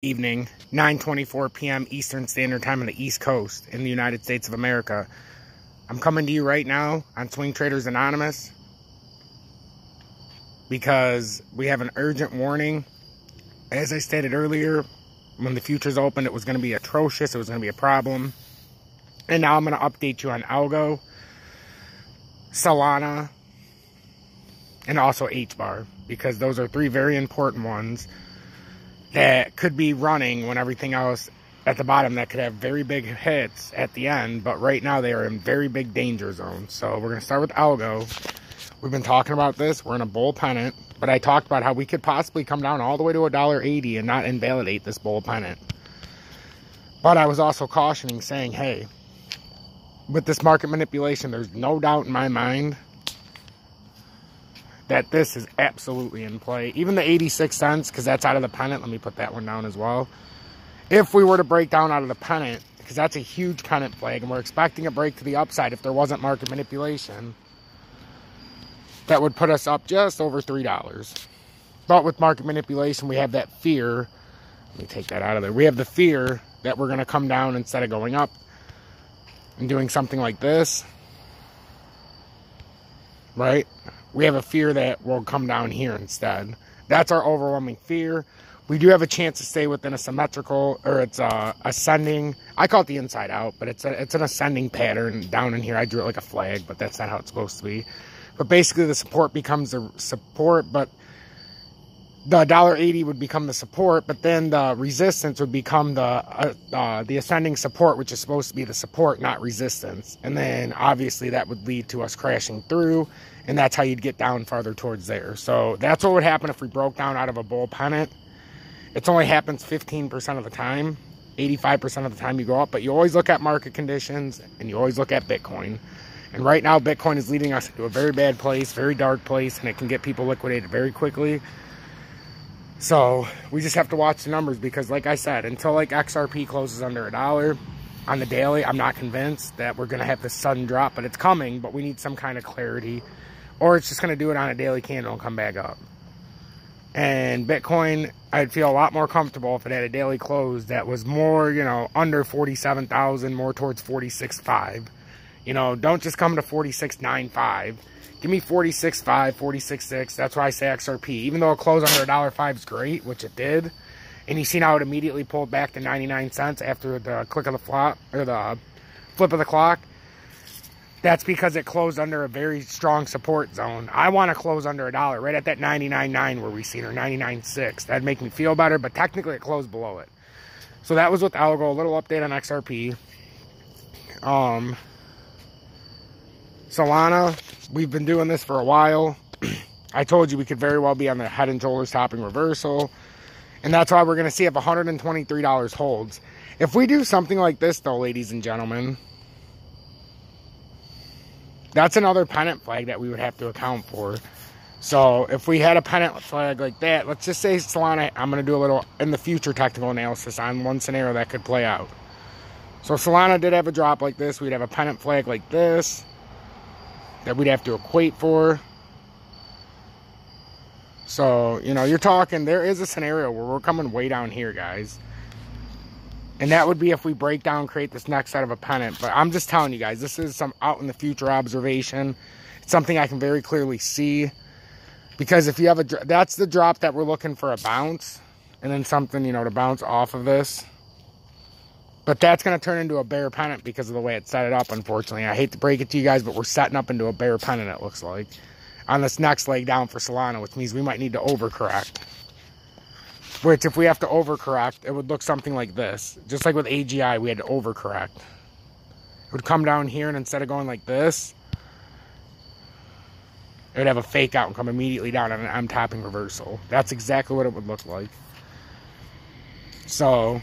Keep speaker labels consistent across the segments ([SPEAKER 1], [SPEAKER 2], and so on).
[SPEAKER 1] Evening, 9:24 p.m. Eastern Standard Time on the East Coast in the United States of America. I'm coming to you right now on Swing Traders Anonymous because we have an urgent warning. As I stated earlier, when the futures opened, it was going to be atrocious. It was going to be a problem. And now I'm going to update you on ALGO, SOLANA, and also H-bar, because those are three very important ones that could be running when everything else at the bottom that could have very big hits at the end, but right now they are in very big danger zones. So we're going to start with ALGO. We've been talking about this. We're in a bull pennant, but I talked about how we could possibly come down all the way to $1.80 and not invalidate this bull pennant. But I was also cautioning, saying, hey, with this market manipulation, there's no doubt in my mind that this is absolutely in play. Even the 86 cents, because that's out of the pennant. Let me put that one down as well. If we were to break down out of the pennant, because that's a huge pennant flag, and we're expecting a break to the upside if there wasn't market manipulation, that would put us up just over $3. But with market manipulation, we have that fear. Let me take that out of there. We have the fear that we're going to come down instead of going up and doing something like this. Right? We have a fear that we'll come down here instead. That's our overwhelming fear. We do have a chance to stay within a symmetrical, or it's ascending. I call it the inside out, but it's an ascending pattern down in here. I drew it like a flag, but that's not how it's supposed to be. But basically the support becomes the support, but the $1.80 would become the support, but then the resistance would become the ascending support, which is supposed to be the support, not resistance. And then obviously that would lead to us crashing through, and that's how you'd get down farther towards there. So that's what would happen if we broke down out of a bull pennant. It only happens 15% of the time. 85% of the time you go up, but you always look at market conditions, and you always look at Bitcoin. And right now Bitcoin is leading us into a very bad place, very dark place, and it can get people liquidated very quickly. So we just have to watch the numbers, because like I said, until like XRP closes under $1 on the daily, I'm not convinced that we're going to have this sudden drop, but it's coming. But we need some kind of clarity, or it's just going to do it on a daily candle and come back up. And Bitcoin, I'd feel a lot more comfortable if it had a daily close that was more, you know, under 47,000, more towards 46.5. You know, don't just come to 46.95. Give me 46.5, 46.6. That's why I say XRP. Even though it closed under $1.05 is great, which it did. And you see now it immediately pulled back to 99 cents after the click of the flop, or the flip of the clock. That's because it closed under a very strong support zone. I want to close under $1, right at that 99.9 where we seen, or 99.6. That'd make me feel better, but technically it closed below it. So that was with ALGO. A little update on XRP. Solana, we've been doing this for a while. I told you we could very well be on the head and shoulders topping reversal. And that's why we're going to see if $123 holds. If we do something like this, though, ladies and gentlemen, that's another pennant flag that we would have to account for. So if we had a pennant flag like that, let's just say Solana, I'm going to do a little in the future technical analysis on one scenario that could play out. So Solana did have a drop like this. We'd have a pennant flag like this that we'd have to equate for. So, you know, you're talking, there is a scenario where we're coming way down here, guys. And that would be if we break down, create this next set of a pennant. But I'm just telling you guys, this is some out in the future observation. It's something I can very clearly see. Because if you have that's the drop that we're looking for, a bounce. And then something, you know, to bounce off of this. But that's going to turn into a bear pennant because of the way it set it up, unfortunately. I hate to break it to you guys, but we're setting up into a bear pennant, it looks like, on this next leg down for Solana, which means we might need to overcorrect. Which, if we have to overcorrect, it would look something like this. Just like with AGI, we had to overcorrect. It would come down here, and instead of going like this, it would have a fake out and come immediately down on an M-topping reversal. That's exactly what it would look like. So,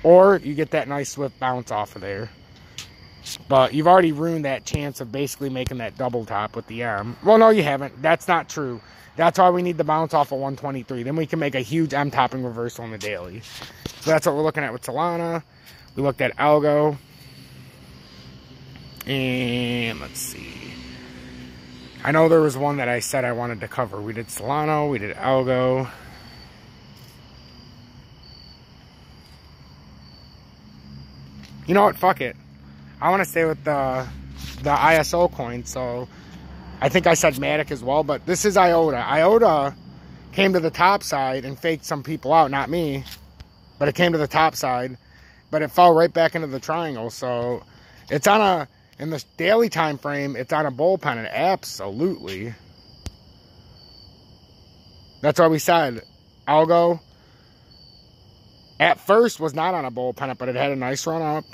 [SPEAKER 1] or you get that nice swift bounce off of there. But you've already ruined that chance of basically making that double top with the M. Well, no, you haven't. That's not true. That's why we need the bounce off of 123. Then we can make a huge M-topping reversal on the daily. So that's what we're looking at with Solana. We looked at ALGO. And let's see. I know there was one that I said I wanted to cover. We did Solana. We did ALGO. You know what? Fuck it. I want to stay with the ISO coin. So I think I said Matic as well, but this is IOTA. IOTA came to the top side and faked some people out, not me, but it came to the top side, but it fell right back into the triangle. So it's on a, in the daily time frame, it's on a bull pennant. Absolutely. That's why we said ALGO at first was not on a bull pennant, but it had a nice run up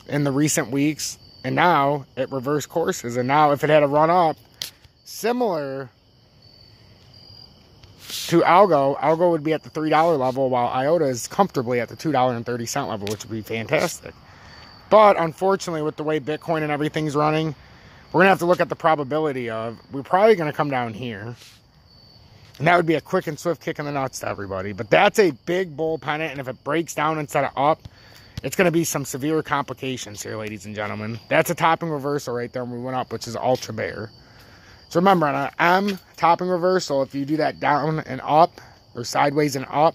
[SPEAKER 1] in the recent weeks, and now it reversed courses. And now if it had a run up similar to ALGO, ALGO would be at the $3 level, while IOTA is comfortably at the $2.30 level, which would be fantastic. But unfortunately, with the way Bitcoin and everything's running, we're going to have to look at the probability of, we're probably going to come down here. And that would be a quick and swift kick in the nuts to everybody. But that's a big bull pennant, and if it breaks down instead of up, it's going to be some severe complications here, ladies and gentlemen. That's a topping reversal right there when we went up, which is ultra bear. So remember, on an M topping reversal, if you do that down and up, or sideways and up,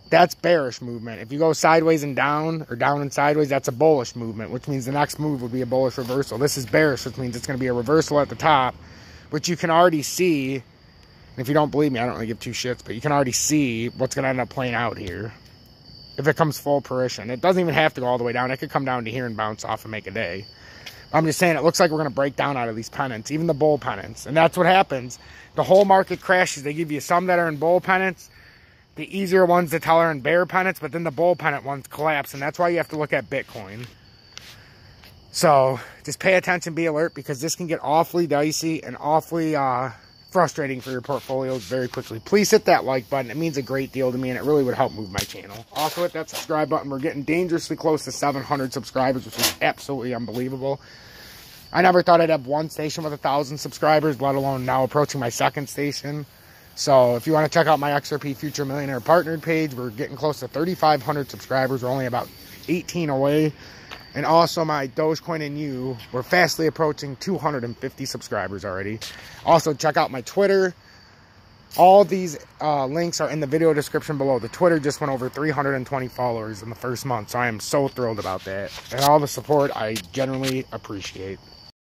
[SPEAKER 1] that's bearish movement. If you go sideways and down, or down and sideways, that's a bullish movement, which means the next move would be a bullish reversal. This is bearish, which means it's going to be a reversal at the top, which you can already see. If you don't believe me, I don't really give two shits, but you can already see what's going to end up playing out here if it comes full fruition. It doesn't even have to go all the way down. It could come down to here and bounce off and make a day. I'm just saying, it looks like we're going to break down out of these pennants, even the bull pennants. And that's what happens. The whole market crashes. They give you some that are in bull pennants. The easier ones to tell are in bear pennants, but then the bull pennant ones collapse. And that's why you have to look at Bitcoin. So just pay attention, be alert, because this can get awfully dicey and awfully frustrating for your portfolios very quickly. Please hit that like button. It means a great deal to me, and it really would help move my channel. Also hit that subscribe button. We're getting dangerously close to 700 subscribers, which is absolutely unbelievable. I never thought I'd have one station with 1,000 subscribers, let alone now approaching my second station. So if you want to check out my XRP Future Millionaire Partnered page, we're getting close to 3,500 subscribers. We're only about 18 away. And also my Dogecoin and you, we're fastly approaching 250 subscribers already. Also, check out my Twitter. All these links are in the video description below. The Twitter just went over 320 followers in the first month, so I am so thrilled about that. And all the support I genuinely appreciate.